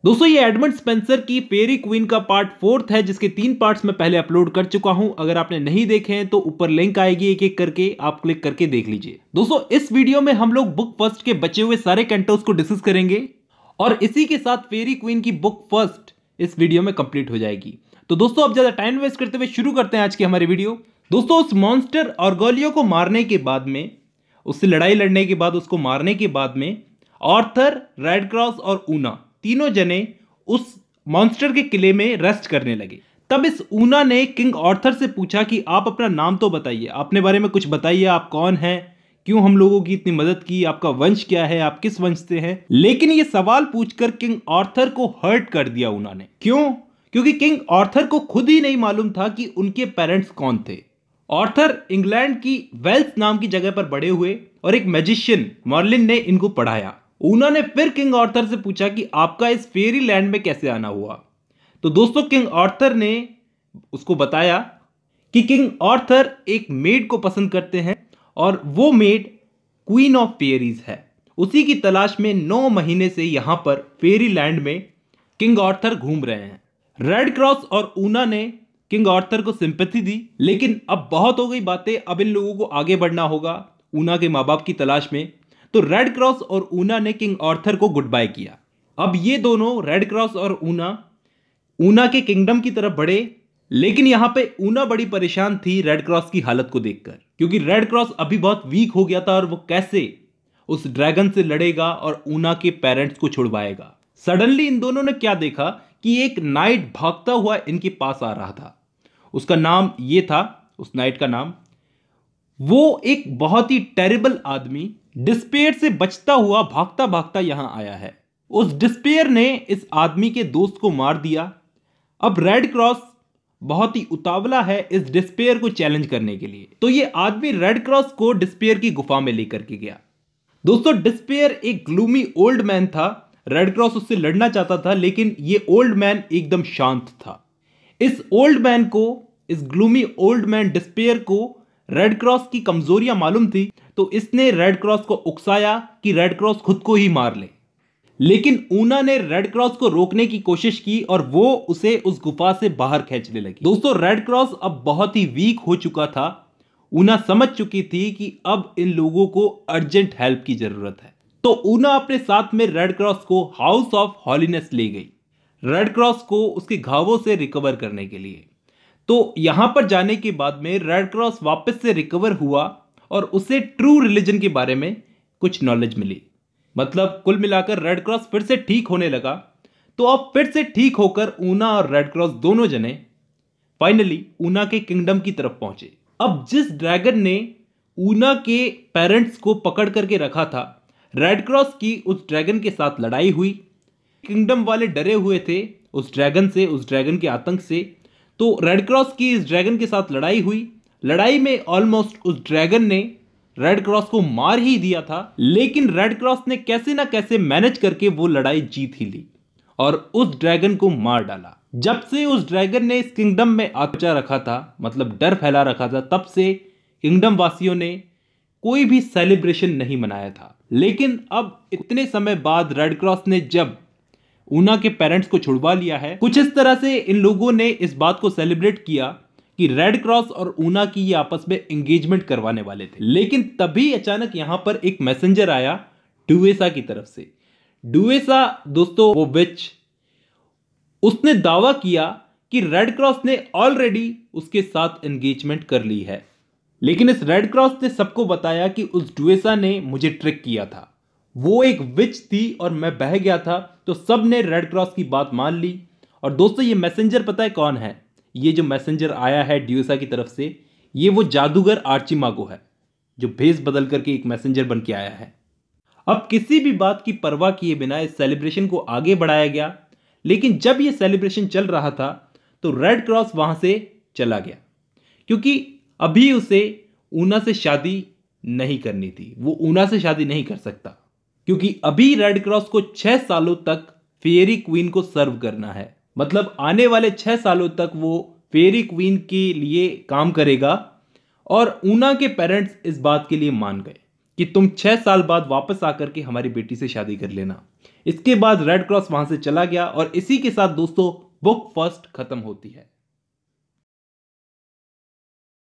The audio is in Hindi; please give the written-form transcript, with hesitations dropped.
दोस्तों ये एडमंड स्पेंसर की फेरी क्वीन का पार्ट 4 है, जिसके 3 पार्ट्स मैं पहले अपलोड कर चुका हूं। अगर आपने नहीं देखे हैं तो ऊपर लिंक आएगी, एक एक करके आप क्लिक करके देख लीजिए। दोस्तों इस वीडियो में हम लोग बुक फर्स्ट के बचे हुए सारे कैंटोस को डिस्कस करेंगे और इसी के साथ फेरी क्वीन की बुक फर्स्ट इस वीडियो में कंप्लीट हो जाएगी। तो दोस्तों अब ज्यादा टाइम वेस्ट करते हुए शुरू करते हैं आज की हमारी वीडियो। दोस्तों उस मॉन्स्टर ऑर्गोलियो को मारने के बाद में, उससे लड़ाई लड़ने के बाद, उसको मारने के बाद में आर्थर, रेड क्रॉस और ऊना तीनों जने उस मॉन्स्टर के किले में रेस्ट करने लगे। तब इस ऊना ने किंग आर्थर से पूछा कि आप अपना नाम तो बताइए, अपने बारे में कुछ बताइए, आप कौन हैं, क्यों हम लोगों की इतनी मदद की, आपका वंश क्या है, आप किस वंश से हैं। लेकिन ये सवाल पूछकर किंग आर्थर को हर्ट कर दिया ऊना ने। क्यों? क्योंकि किंग आर्थर को खुद ही नहीं मालूम था कि उनके पेरेंट्स कौन थे। आर्थर इंग्लैंड की वेल्स नाम की जगह पर बड़े हुए और एक मैजिशियन मर्लिन ने इनको पढ़ाया। ऊना ने फिर किंग आर्थर से पूछा कि आपका इस फेरी लैंड में कैसे आना हुआ। तो दोस्तों किंग आर्थर ने उसको बताया कि किंग आर्थर एक मेड को पसंद करते हैं और वो मेड क्वीन ऑफ फेरीज है। उसी की तलाश में 9 महीने से यहां पर फेरी लैंड में किंग आर्थर घूम रहे हैं। रेड क्रॉस और ऊना ने किंग आर्थर को सिंपैथी दी, लेकिन अब बहुत हो गई बातें, अब इन लोगों को आगे बढ़ना होगा ऊना के माँ बाप की तलाश में। तो रेड क्रॉस और ऊना ने किंग आर्थर को गुड बाय किया। अब ये दोनों रेड क्रॉस और ऊना के किंगडम की तरफ बढ़े, लेकिन यहां पे ऊना बड़ी परेशान थी रेड क्रॉस की हालत को देखकर, क्योंकि रेड क्रॉस अभी बहुत वीक हो गया था और वो कैसे उस ड्रैगन से लड़ेगा और ऊना के पेरेंट्स को छुड़वाएगा। सडनली इन दोनों ने क्या देखा कि एक नाइट भागता हुआ इनके पास आ रहा था। उसका नाम ये था, उस नाइट का नाम, वो एक बहुत ही टेरिबल आदमी डिस्पेयर से बचता हुआ भागता भागता यहां आया है। उस डिस्पेयर ने इस आदमी के दोस्त को मार दिया। अब रेड क्रॉस बहुत ही उतावला है इस डिस्पेयर को चैलेंज करने के लिए। तो ये आदमी रेड क्रॉस को डिस्पेयर की गुफा में लेकर के गया। दोस्तों डिस्पेयर एक ग्लूमी ओल्ड मैन था। रेड क्रॉस उससे लड़ना चाहता था, लेकिन ये ओल्ड मैन एकदम शांत था। इस ओल्ड मैन को, इस ग्लूमी ओल्ड मैन डिस्पेयर को रेड क्रॉस की कमजोरियां मालूम थी, तो इसने रेड क्रॉस को उकसाया कि रेड क्रॉस खुद को ही मार ले। लेकिन ऊना ने रेड क्रॉस को रोकने की कोशिश की और वो उसे उस गुफा से बाहर खींचने लगी। दोस्तों रेड क्रॉस अब बहुत ही वीक हो चुका था। ऊना समझ चुकी थी कि अब इन लोगों को अर्जेंट हेल्प की जरूरत है। तो ऊना अपने साथ में रेड क्रॉस को हाउस ऑफ हॉलीनेस ले गई, रेड क्रॉस को उसके घावों से रिकवर करने के लिए। तो यहां पर जाने के बाद में रेड क्रॉस वापस से रिकवर हुआ और उसे ट्रू रिलीजन के बारे में कुछ नॉलेज मिली। मतलब कुल मिलाकर रेड क्रॉस फिर से ठीक होने लगा। तो अब फिर से ठीक होकर ऊना और रेड क्रॉस दोनों जने फाइनली ऊना के किंगडम की तरफ पहुंचे। अब जिस ड्रैगन ने ऊना के पेरेंट्स को पकड़ करके रखा था, रेड क्रॉस की उस ड्रैगन के साथ लड़ाई हुई। किंगडम वाले डरे हुए थे उस ड्रैगन से, उस ड्रैगन के आतंक से। तो रेड क्रॉस की इस ड्रैगन के साथ लड़ाई हुई। लड़ाई में ऑलमोस्ट उस ड्रैगन ने रेड क्रॉस को मार ही दिया था, लेकिन रेड क्रॉस ने कैसे ना कैसे मैनेज करके वो लड़ाई जीत ही ली और उस ड्रैगन को मार डाला। जब से उस ड्रैगन ने इस किंगडम में आचा रखा था, मतलब डर फैला रखा था, तब से किंगडम वासियों ने कोई भी सेलिब्रेशन नहीं मनाया था। लेकिन अब इतने समय बाद रेड क्रॉस ने जब ऊना के पेरेंट्स को छुड़वा लिया है, कुछ इस तरह से इन लोगों ने इस बात को सेलिब्रेट किया कि रेड क्रॉस और ऊना की ये आपस में एंगेजमेंट करवाने वाले थे। लेकिन तभी अचानक यहां पर एक मैसेंजर आया डुएसा की तरफ से। डुएसा दोस्तों वो विच, उसने दावा किया कि रेड क्रॉस ने ऑलरेडी उसके साथ एंगेजमेंट कर ली है। लेकिन इस रेड क्रॉस ने सबको बताया कि उस डुएसा ने मुझे ट्रिक किया था, वो एक विच थी और मैं बह गया था। तो सब ने रेड क्रॉस की बात मान ली। और दोस्तों ये मैसेंजर पता है कौन है? ये जो मैसेंजर आया है ड्यूसा की तरफ से, ये वो जादूगर आर्चिमागो है, जो भेस बदल करके एक मैसेंजर बन के आया है। अब किसी भी बात की परवाह किए बिना इस सेलिब्रेशन को आगे बढ़ाया गया। लेकिन जब ये सेलिब्रेशन चल रहा था तो रेड क्रॉस वहां से चला गया, क्योंकि अभी उसे ऊना से शादी नहीं करनी थी। वो ऊना से शादी नहीं कर सकता, क्योंकि अभी रेड क्रॉस को 6 सालों तक फेरी क्वीन को सर्व करना है। मतलब आने वाले 6 सालों तक वो फेरी क्वीन के लिए काम करेगा। और ऊना के पेरेंट्स इस बात के लिए मान गए, कि तुम 6 साल बाद वापस आकर के हमारी बेटी से शादी कर लेना। इसके बाद रेड क्रॉस वहां से चला गया और इसी के साथ दोस्तों बुक फर्स्ट खत्म होती है।